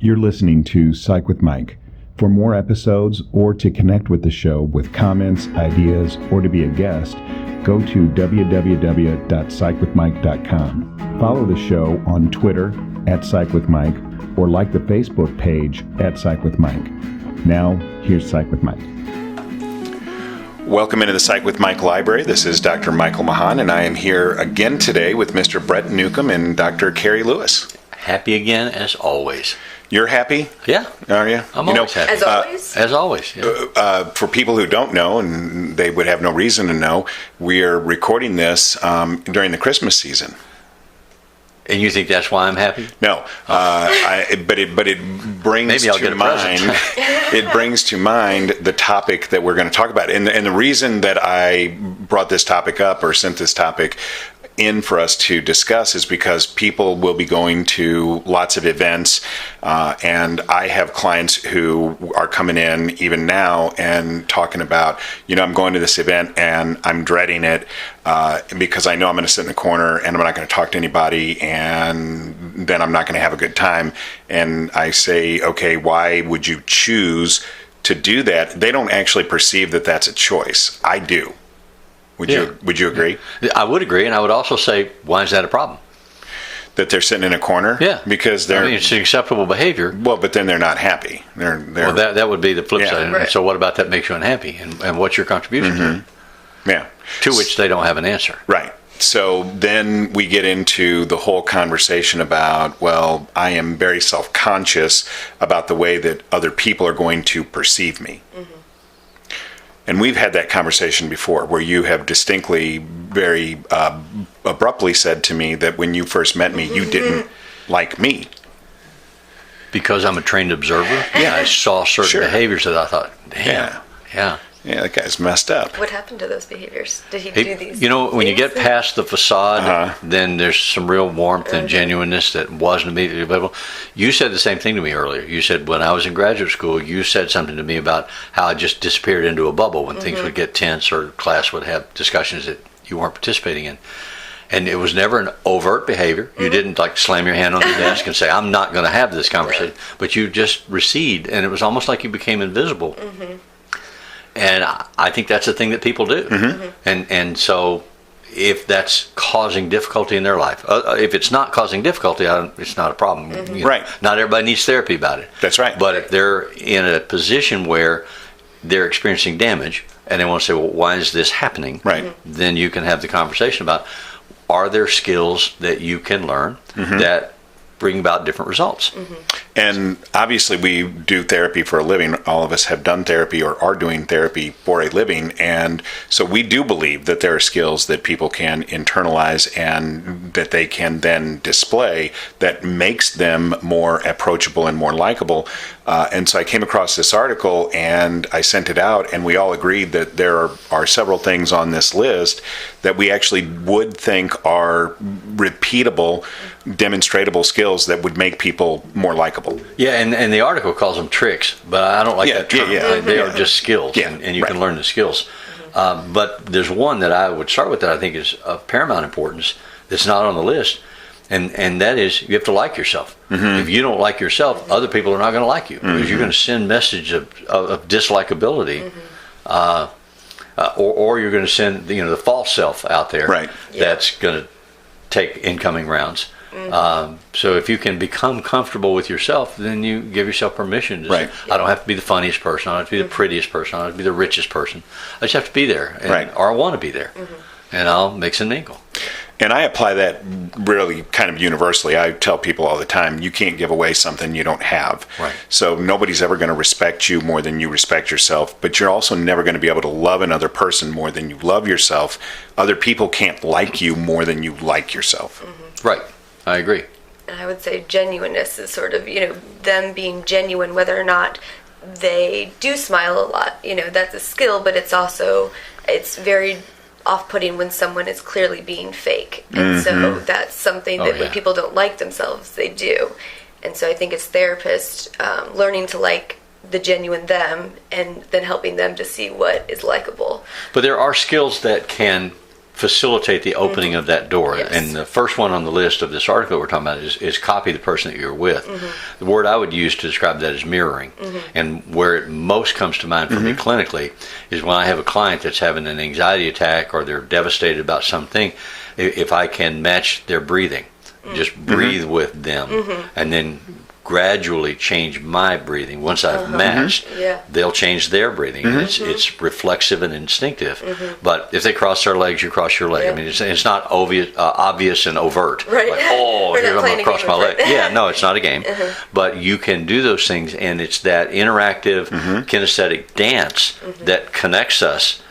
You're listening to Psych with Mike. For more episodes or to connect with the show with comments, ideas, or to be a guest, go to www.psychwithmike.com. Follow the show on Twitter @PsychWithMike or like the Facebook page @PsychWithMike. Now, here's Psych with Mike. Welcome into the Psych with Mike library. This is Dr. Michael Mahan, and I am here again today with Mr. Brett Newcomb and Dr. Carrie Lewis. Happy again, as always. You're happy? Yeah. Are you? I'm always happy. As always? As always, yeah. For people who don't know, and they would have no reason to know, we are recording this during the Christmas season. And you think that's why I'm happy? No, but it brings Maybe I'll to get a mind it brings to mind the topic that we're going to talk about, and the reason that I brought this topic up or sent this topic in for us to discuss is because people will be going to lots of events, and I have clients who are coming in even now and talking about, I'm going to this event and I'm dreading it because I know I'm going to sit in a corner and I'm not going to talk to anybody, and then I'm not going to have a good time. And I say, okay, why would you choose to do that? They don't actually perceive that that's a choice. I do. Would you agree? I would agree, and I would also say, why is that a problem? That they're sitting in a corner? Yeah. Because it's acceptable behavior. Well, but then they're not happy. Well, that would be the flip side. Right. So what about that makes you unhappy? And what's your contribution to it? Yeah. To which they don't have an answer. Right. So then we get into the whole conversation about, well, I am very self-conscious about the way that other people are going to perceive me. Mm-hmm. And we've had that conversation before where you have distinctly, very abruptly said to me that when you first met me, you didn't like me. Because I'm a trained observer? Yeah. I saw certain behaviors that I thought, damn, yeah. Yeah, that guy's messed up. What happened to those behaviors? Did he do these? When you get past the facade, then there's some real warmth and genuineness that wasn't immediately available. You said the same thing to me earlier. You said when I was in graduate school, you said something to me about how I just disappeared into a bubble when things would get tense or class would have discussions that you weren't participating in. And it was never an overt behavior. You didn't slam your hand on the desk and say, I'm not going to have this conversation. But you just recede, and it was almost like you became invisible. And I think that's a thing that people do. And so if that's causing difficulty in their life, if it's not causing difficulty, it's not a problem. Right. Not everybody needs therapy about it. That's right. But if they're in a position where they're experiencing damage and they want to say, well, why is this happening? Right. Then you can have the conversation about, are there skills that you can learn that bring about different results? And obviously we do therapy for a living. All of us have done therapy or are doing therapy for a living. And so we do believe that there are skills that people can internalize and that they can then display that makes them more approachable and more likable. And so I came across this article and I sent it out, and we all agreed that there are several things on this list that we actually would think are repeatable, demonstratable skills that would make people more likable. Yeah, and the article calls them tricks, but I don't like that term. They are just skills, and you can learn the skills. But there's one that I would start with that I think is of paramount importance that's not on the list, and that is you have to like yourself. If you don't like yourself, other people are not going to like you because you're going to send message of dislikability, or you're going to send the false self out there that's going to take incoming rounds. So if you can become comfortable with yourself, then you give yourself permission to say, I don't have to be the funniest person, I don't have to be the prettiest person, I don't have to be the richest person. I just have to be there, or I want to be there, and I'll mix and mingle. And I apply that really kind of universally. I tell people all the time, you can't give away something you don't have. Right. So nobody's ever going to respect you more than you respect yourself, but you're also never going to be able to love another person more than you love yourself. Other people can't like you more than you like yourself. Right. I agree. And I would say genuineness is sort of, them being genuine, whether or not they do smile a lot. That's a skill, but it's very off-putting when someone is clearly being fake. And so that's something that when people don't like themselves, they do. And so I think as therapists, learning to like the genuine them and then helping them to see what is likable. But there are skills that can facilitate the opening of that door. Yes. And the first one on the list of this article we're talking about is copy the person that you're with. The word I would use to describe that is mirroring. And where it most comes to mind for me clinically is when I have a client that's having an anxiety attack or they're devastated about something, if I can match their breathing, just breathe with them, and then gradually change my breathing. Once I've matched, they'll change their breathing. And it's reflexive and instinctive. But if they cross their legs, you cross your leg. I mean, it's not obvious and overt. Right. Like, oh, We're here not I'm going to playing cross a my game leg. with it. Yeah, no, it's not a game. But you can do those things, and it's that interactive kinesthetic dance that connects us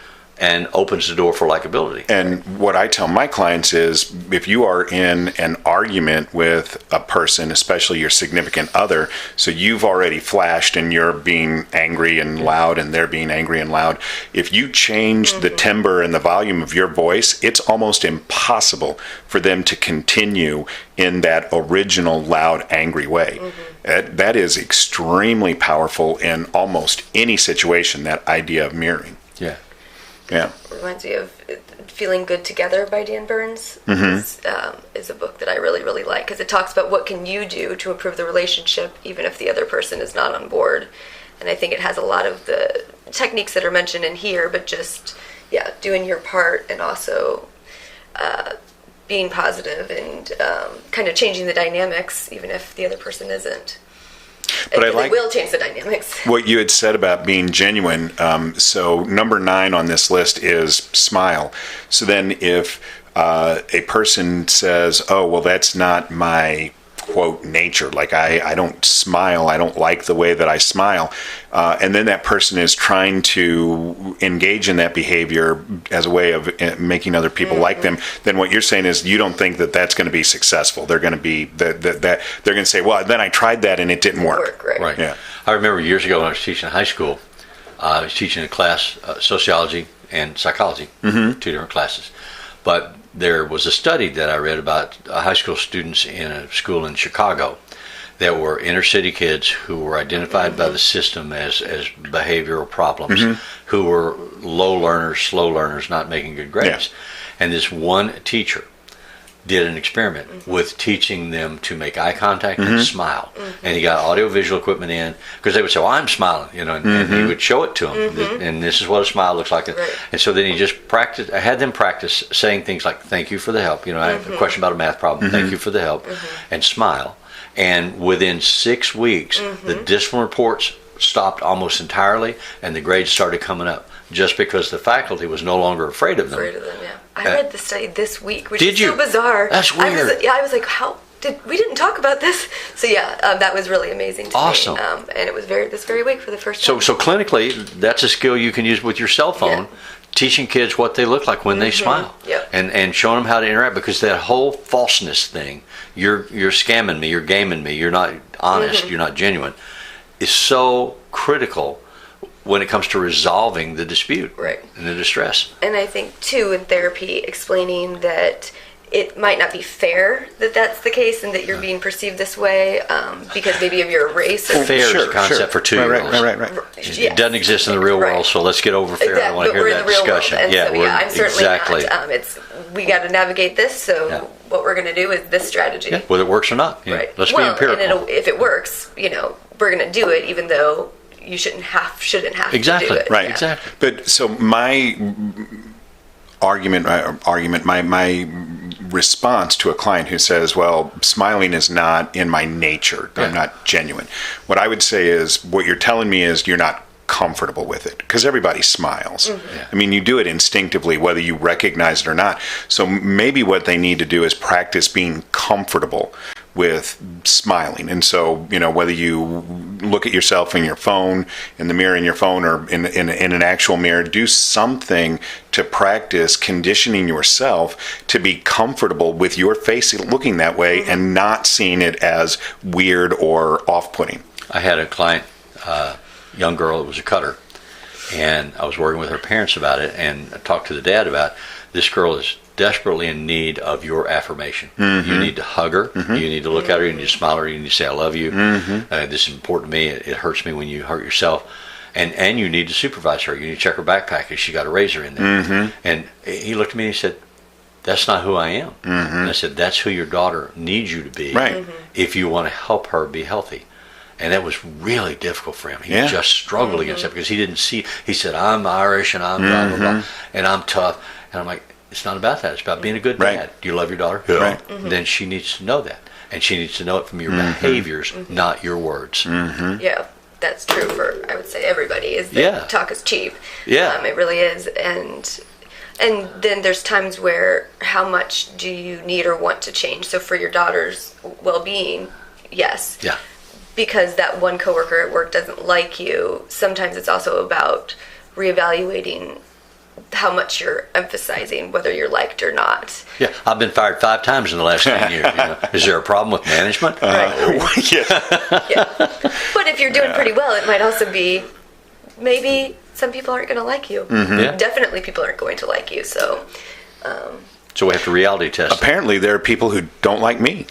and opens the door for likability. And what I tell my clients is, if you are in an argument with a person, especially your significant other, so you've already flashed and you're being angry and loud and they're being angry and loud, if you change the timbre and the volume of your voice, it's almost impossible for them to continue in that original loud, angry way. That is extremely powerful in almost any situation, that idea of mirroring. Yeah. Yeah. Reminds me of Feeling Good Together by Dan Burns. Is a book that I really, really like, because it talks about what can you do to improve the relationship even if the other person is not on board. And I think it has a lot of the techniques that are mentioned in here, but just, doing your part and also being positive and kind of changing the dynamics even if the other person isn't. But It will change the dynamics. What you had said about being genuine. So number 9 on this list is smile. So then if a person says, oh, well, that's not my, quote, nature, like I don't smile, I don't like the way that I smile, and then that person is trying to engage in that behavior as a way of making other people like them, then what you're saying is you don't think that that's going to be successful. They're going to be they're going to say, well, then I tried that and it didn't work. Right. Yeah. I remember years ago when I was teaching in high school, I was teaching a class, sociology and psychology, 2 different classes. But there was a study that I read about high school students in a school in Chicago that were inner city kids who were identified by the system as behavioral problems, who were low learners, slow learners, not making good grades. And this one teacher did an experiment with teaching them to make eye contact and smile. And he got audio-visual equipment in, because they would say, well, I'm smiling, and he would show it to them. And this is what a smile looks like. And so then he just practiced, I had them practice saying things like, thank you for the help. I have a question about a math problem. Thank you for the help. And smile. And within 6 weeks, the discipline reports stopped almost entirely, and the grades started coming up, just because the faculty was no longer afraid of them. I read the study this week, which Did is you? so bizarre. That's weird. I was like, we didn't talk about this. So that was really amazing to Awesome. me. And it was this very week for the first time. So clinically, that's a skill you can use with your cell phone, teaching kids what they look like when they smile, and showing them how to interact, because that whole falseness thing, you're scamming me, you're gaming me, you're not honest, you're not genuine, is so critical when it comes to resolving the dispute and the distress. And I think, too, in therapy, explaining that it might not be fair that that's the case and that you're being perceived this way because maybe of your race. Or Fair is a concept for 2-year-olds. Right. It doesn't exist in the real world, so let's get over fair. I don't want to hear that discussion. I'm certainly not. We got to navigate this, so what we're going to do is this strategy. Whether it works or not. Let's be empirical. And if it works, we're going to do it, even though you shouldn't have to do it. Right. Exactly. But so my my response to a client who says, well, smiling is not in my nature, I'm not genuine, what I would say is, what you're telling me is you're not comfortable with it, because everybody smiles. I mean, you do it instinctively whether you recognize it or not. So maybe what they need to do is practice being comfortable with smiling. And so, whether you look at yourself in your phone, in the mirror in your phone, or in an actual mirror, do something to practice conditioning yourself to be comfortable with your face looking that way and not seeing it as weird or off-putting. I had a client, young girl, it was a cutter, and I was working with her parents about it, and I talked to the dad about, this girl is desperately in need of your affirmation. You need to hug her, you need to look at her, you need to smile at her, you need to say, I love you, this is important to me, it hurts me when you hurt yourself, and you need to supervise her, you need to check her backpack, if she got a razor in there. And he looked at me and he said, that's not who I am. And I said, that's who your daughter needs you to be Right. if you want to help her be healthy. And that was really difficult for him. He just struggled against that because he didn't see. He said, I'm Irish and I'm blah, blah, blah, and I'm tough. And I'm like, it's not about that. It's about being a good dad. Right. Do you love your daughter? Yeah. Right. Then she needs to know that. And she needs to know it from your behaviors, not your words. Yeah, that's true for, I would say, everybody, is that talk is cheap. Yeah. It really is. And then there's times where how much do you need or want to change? So for your daughter's well-being, yes. Yeah. Because that one coworker at work doesn't like you, sometimes it's also about reevaluating how much you're emphasizing whether you're liked or not. Yeah, I've been fired 5 times in the last 10 years. Is there a problem with management? Right. Yeah. But if you're doing pretty well, it might also be maybe some people aren't going to like you. Yeah. Definitely people aren't going to like you. So we have to reality test. Apparently, there are people who don't like me.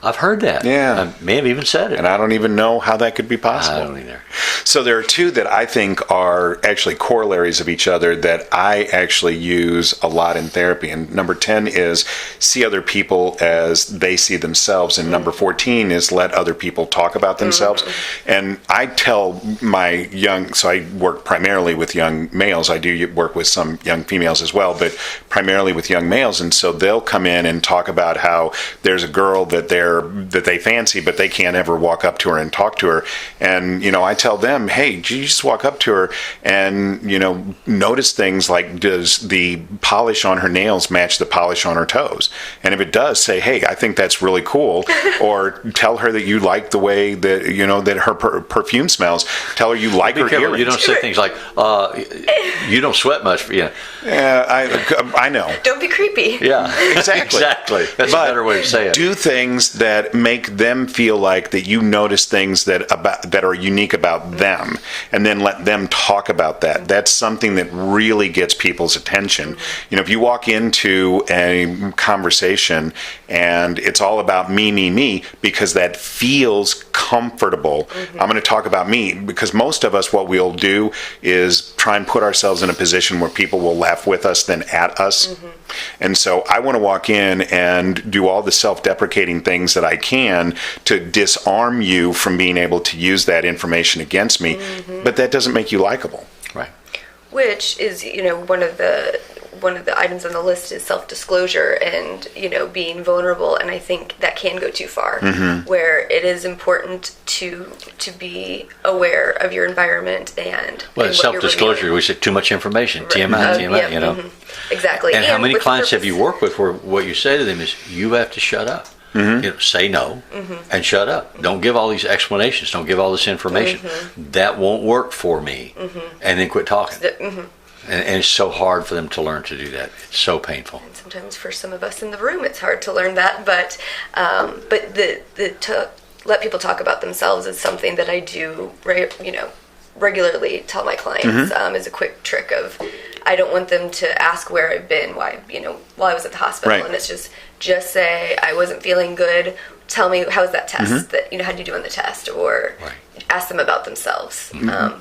I've heard that. Yeah. I may have even said it. And I don't even know how that could be possible. I don't either. So there are 2 that I think are actually corollaries of each other that I actually use a lot in therapy. And number 10 is see other people as they see themselves. And number 14 is let other people talk about themselves. And I tell my so I work primarily with young males. I do work with some young females as well, but primarily with young males. And so they'll come in and talk about how there's a girl that they fancy, but they can't ever walk up to her and talk to her. And, I tell them, hey, you just walk up to her and, notice things like, does the polish on her nails match the polish on her toes? And if it does, say, hey, I think that's really cool. Or tell her that you like the way that, that her perfume smells. Tell her you like her earrings. You don't say things like, you don't sweat much. Yeah, I know. don't be creepy. Yeah, Exactly. exactly. That's a better way to say it. Do things that make them feel like that you notice things that are unique about them, and then let them talk about that. That's something that really gets people's attention. If you walk into a conversation and it's all about me, because that feels comfortable. I'm going to talk about me, because most of us, what we'll do is try and put ourselves in a position where people will laugh with us than at us. And so I want to walk in and do all the self-deprecating things that I can to disarm you from being able to use that information against me. But that doesn't make you likable. Right. Which is, one of the items on the list is self-disclosure and, being vulnerable. And I think that can go too far, where it is important to be aware of your environment and Well, and what self-disclosure, we said too much information, TMI, Exactly. And how many with clients have purpose. you worked with where what you say to them is, you have to shut up. Say no and shut up. Don't give all these explanations. Don't give all this information. That won't work for me. And then quit talking. And it's so hard for them to learn to do that. It's so painful. And sometimes for some of us in the room, it's hard to learn that. But to let people talk about themselves is something that I do, regularly tell my clients. Is a quick trick of, I don't want them to ask where I've been, while I was at the hospital, Right. and it's just say I wasn't feeling good. Tell me, how was that test? That how did you do on the test? Or ask them about themselves,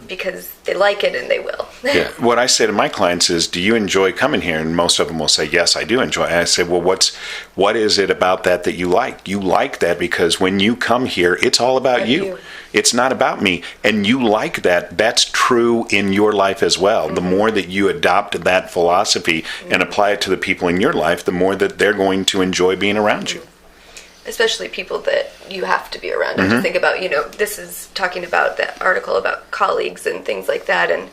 because they like it and they will. Yeah. What I say to my clients is, do you enjoy coming here? And most of them will say, yes, I do enjoy it. And I say, well, what is it about that you like? You like that because when you come here, it's all about you. It's not about me. And you like that. That's true in your life as well. The more that you adopt that philosophy and apply it to the people in your life, the more that they're going to enjoy being around you. Especially people that you have to be around. And to think about, this is talking about that article about colleagues and things like that. And,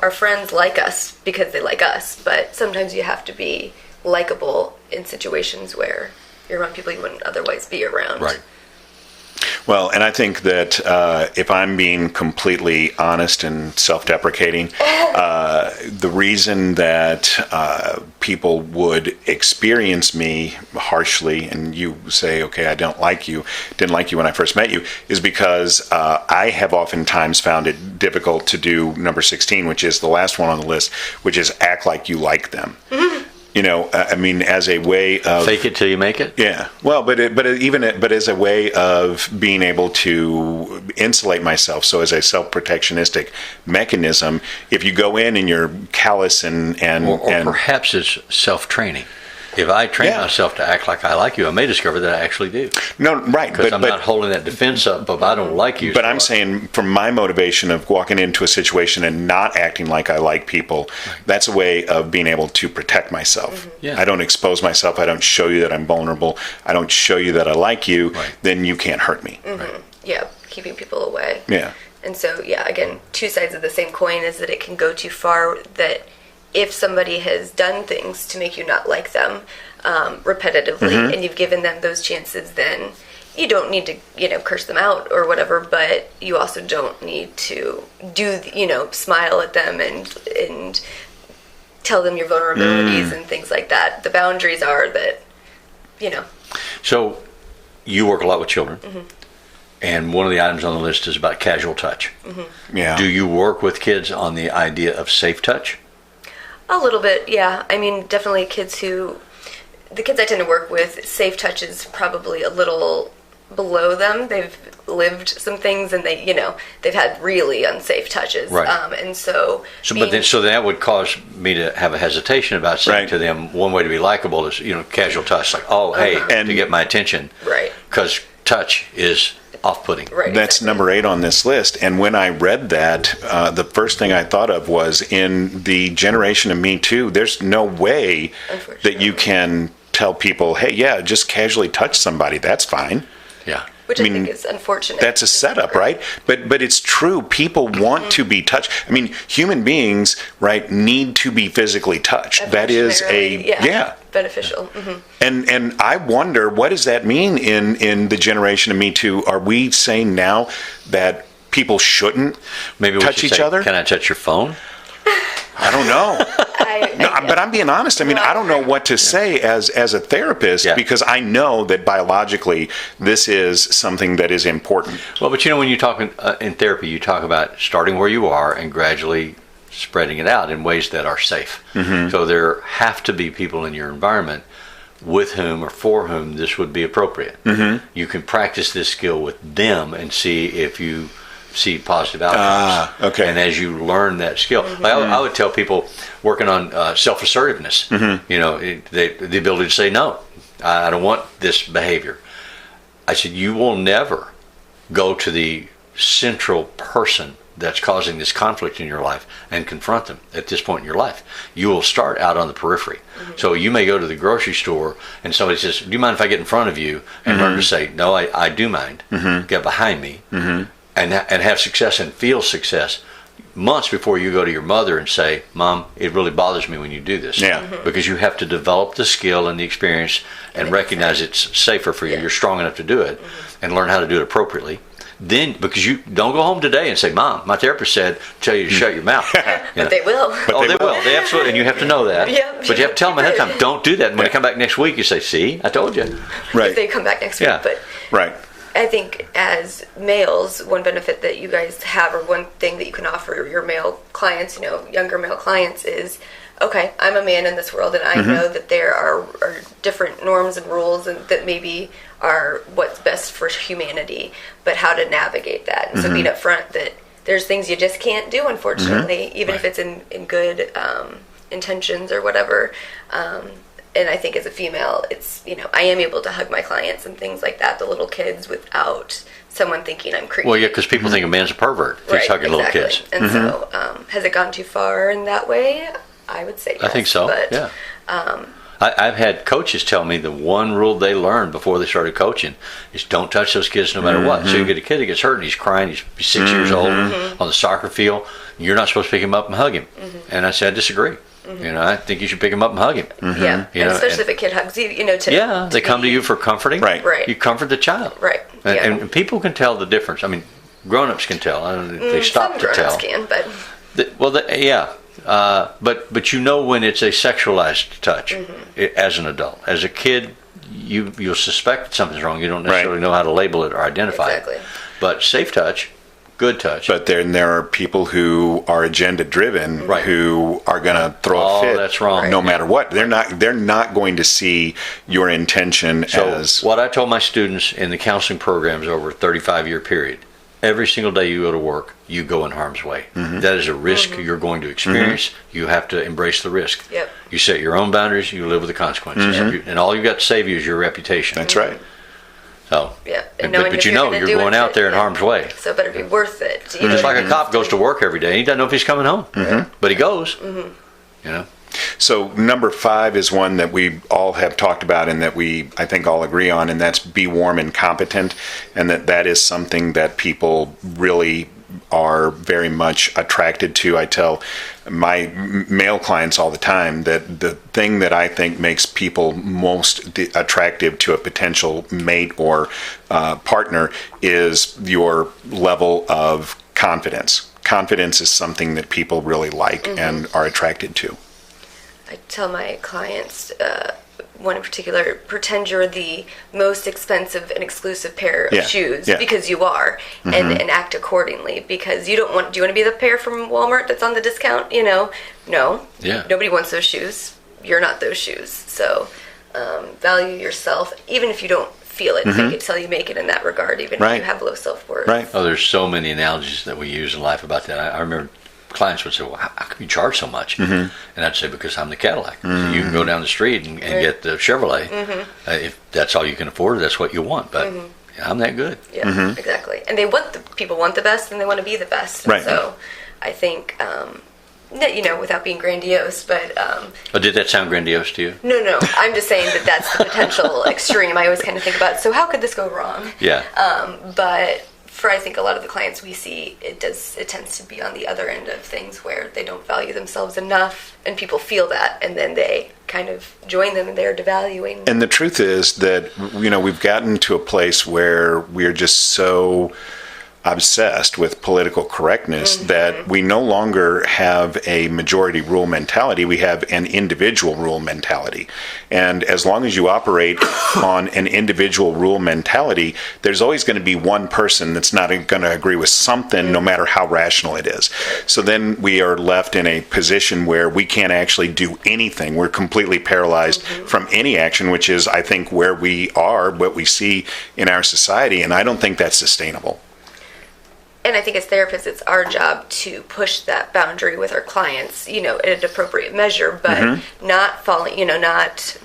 our friends like us because they like us. But sometimes you have to be likable in situations where you're around people you wouldn't otherwise be around. Right. Well, and I think that if I'm being completely honest and self-deprecating, the reason that people would experience me harshly, and you say, okay, I didn't like you when I first met you, is because I have oftentimes found it difficult to do number 16, which is the last one on the list, which is act like you like them. As a way of Fake it till you make it. Yeah. Well, but as a way of being able to insulate myself. So as a self-protectionistic mechanism, if you go in and you're callous and Or perhaps it's self-training. If I train Yeah. myself to act like I like you, I may discover that I actually do. No, right. Because I'm not holding that defense up of I don't like you. But so I'm saying from my motivation of walking into a situation and not acting like I like people, that's a way of being able to protect myself. Yeah. I don't expose myself. I don't show you that I'm vulnerable. I don't show you that I like you. Right. Then you can't hurt me. Yeah, keeping people away. Yeah. And so, yeah, again, two sides of the same coin is that it can go too far, that if somebody has done things to make you not like them repetitively, and you've given them those chances, then you don't need to, curse them out or whatever, but you also don't need to smile at them and tell them your vulnerabilities and things like that. The boundaries are that, So you work a lot with children. And one of the items on the list is about casual touch. Yeah. Do you work with kids on the idea of safe touch? A little bit, yeah. I mean, definitely the kids I tend to work with, safe touch is probably a little below them. They've lived some things and they've had really unsafe touches. Right. And so So that would cause me to have a hesitation about saying to them, one way to be likable is, casual touch, like, oh, hey, And to get my attention. Right. Because touch is off-putting. Right. That's exactly. number 8 on this list. And when I read that, the first thing I thought of was in the generation of Me Too, there's no way that you can tell people, hey, yeah, just casually touch somebody. That's fine. Yeah. Which I think is unfortunate. That's a setup, right? But it's true. People want to be touched. I mean, human beings, right, need to be physically touched. That is beneficial. And I wonder, what does that mean in the generation of Me Too? Are we saying now that people shouldn't Maybe we touch should each say, other? Can I touch your phone? I don't know. But I'm being honest. I mean, I don't know what to say as a therapist because I know that biologically this is something that is important. Well, but when you talk in therapy, you talk about starting where you are and gradually spreading it out in ways that are safe. So there have to be people in your environment with whom or for whom this would be appropriate. You can practice this skill with them and see if you see positive outcomes. Okay. And as you learn that skill, like I would tell people working on self-assertiveness, the ability to say, no, I don't want this behavior. I said, you will never go to the central person that's causing this conflict in your life and confront them at this point in your life. You will start out on the periphery. So you may go to the grocery store and somebody says, do you mind if I get in front of you? And learn to say, no, I do mind. Get behind me. And have success and feel success months before you go to your mother and say, Mom, it really bothers me when you do this. Because you have to develop the skill and the experience and recognize it's safer for you. You're strong enough to do it and learn how to do it appropriately. Then, because you don't go home today and say, Mom, my therapist said, tell you to shut your mouth. But they will. They will. They absolutely, and you have to know that. But you have to tell them ahead of time, don't do that. And when they come back next week, you say, see, I told you. Right. If they come back next week. But right. I think as males, one benefit that you guys have, or one thing that you can offer your male clients, younger male clients, is, okay, I'm a man in this world, and I know that there are different norms and rules, and that maybe are what's best for humanity, but how to navigate that. And so being upfront that there's things you just can't do, unfortunately, even if it's in good intentions or whatever. And I think as a female, it's, I am able to hug my clients and things like that, the little kids, without someone thinking I'm creepy. Well, yeah, because people think a man's a pervert if he's hugging little kids. And so, has it gone too far in that way? I would say yes. I think so, but, I've had coaches tell me the one rule they learned before they started coaching is don't touch those kids no matter what. So you get a kid that gets hurt and he's crying, he's 6 years old on the soccer field, you're not supposed to pick him up and hug him. And I said, I disagree. I think you should pick him up and hug him. Yeah, and especially if a kid hugs you, they come to you for comforting. Right. You comfort the child. Right. And people can tell the difference. I mean, grown-ups can tell. They stop to tell. Some grown-ups can, but... But when it's a sexualized touch as an adult. As a kid, you'll suspect something's wrong. You don't necessarily know how to label it or identify it. But safe touch, good touch. But then there are people who are agenda driven who are going to throw a fit. That's wrong. No matter what. They're not going to see your intention as... What I told my students in the counseling programs over a 35-year period, every single day you go to work, you go in harm's way. That is a risk you're going to experience. You have to embrace the risk. You set your own boundaries, you live with the consequences. And all you've got to save you is your reputation. That's right. So, Yeah. but you're going out there in harm's way. So it better be worth it. Just like a cop goes to work every day. He doesn't know if he's coming home. But he goes. So number 5 is one that we all have talked about and that I think all agree on, and that's be warm and competent, and that is something that people really are very much attracted to. I tell my male clients all the time that the thing that I think makes people most attractive to a potential mate or partner is your level of confidence. Confidence is something that people really like and are attracted to. I tell my clients, one in particular, pretend you're the most expensive and exclusive pair of shoes because you are, and act accordingly, because you don't want. Do you want to be the pair from Walmart that's on the discount? No. Yeah. Nobody wants those shoes. You're not those shoes. So value yourself, even if you don't feel it. Fake it till you make it in that regard, even if you have low self-worth. Right. Oh, there's so many analogies that we use in life about that. I remember clients would say, well, how come you charge so much? And I'd say, because I'm the Cadillac. So you can go down the street and get the Chevrolet. If that's all you can afford, that's what you want. But I'm that good. Yeah, exactly. And people want the best, and they want to be the best. And so I think, without being grandiose, but... did that sound grandiose to you? No. I'm just saying that's the potential extreme. I always kind of think about, so how could this go wrong? Yeah. But... for I think a lot of the clients we see, it tends to be on the other end of things where they don't value themselves enough, and people feel that, and then they kind of join them, and they're devaluing. And the truth is that we've gotten to a place where we're just so obsessed with political correctness that we no longer have a majority rule mentality. We have an individual rule mentality. And as long as you operate on an individual rule mentality, there's always going to be one person that's not going to agree with something, no matter how rational it is. So then we are left in a position where we can't actually do anything. We're completely paralyzed from any action, which is, I think, where we are, what we see in our society. And I don't think that's sustainable. And I think as therapists, it's our job to push that boundary with our clients, at an appropriate measure, but not not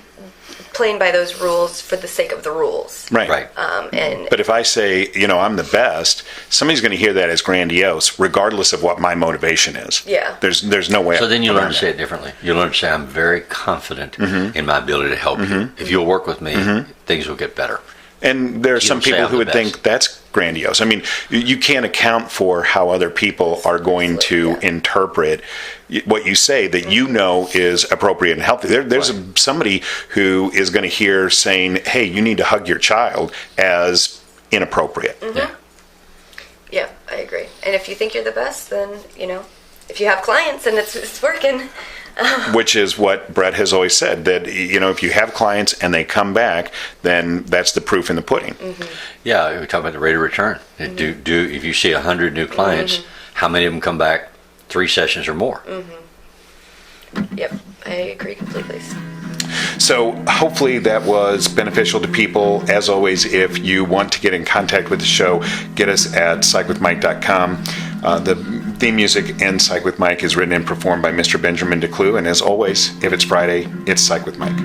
playing by those rules for the sake of the rules. Right. But if I say, I'm the best, somebody's going to hear that as grandiose, regardless of what my motivation is. Yeah. There's no way. So then you learn to say it differently. You learn to say, I'm very confident in my ability to help you. If you'll work with me, things will get better. And there are some people who would think that's grandiose. I mean, you can't account for how other people are going to interpret what you say that is appropriate and healthy. There's somebody who is going to hear saying, hey, you need to hug your child as inappropriate. Yeah, I agree. And if you think you're the best, then, if you have clients and it's working... Which is what Brett has always said, that, if you have clients and they come back, then that's the proof in the pudding. Yeah, we talk about the rate of return. If you see 100 new clients, how many of them come back 3 sessions or more? Yep, I agree completely. So hopefully that was beneficial to people. As always, if you want to get in contact with the show, get us at psychwithmike.com. The theme music in Psych with Mike is written and performed by Mr. Benjamin DeClue. And as always, if it's Friday, it's Psych with Mike.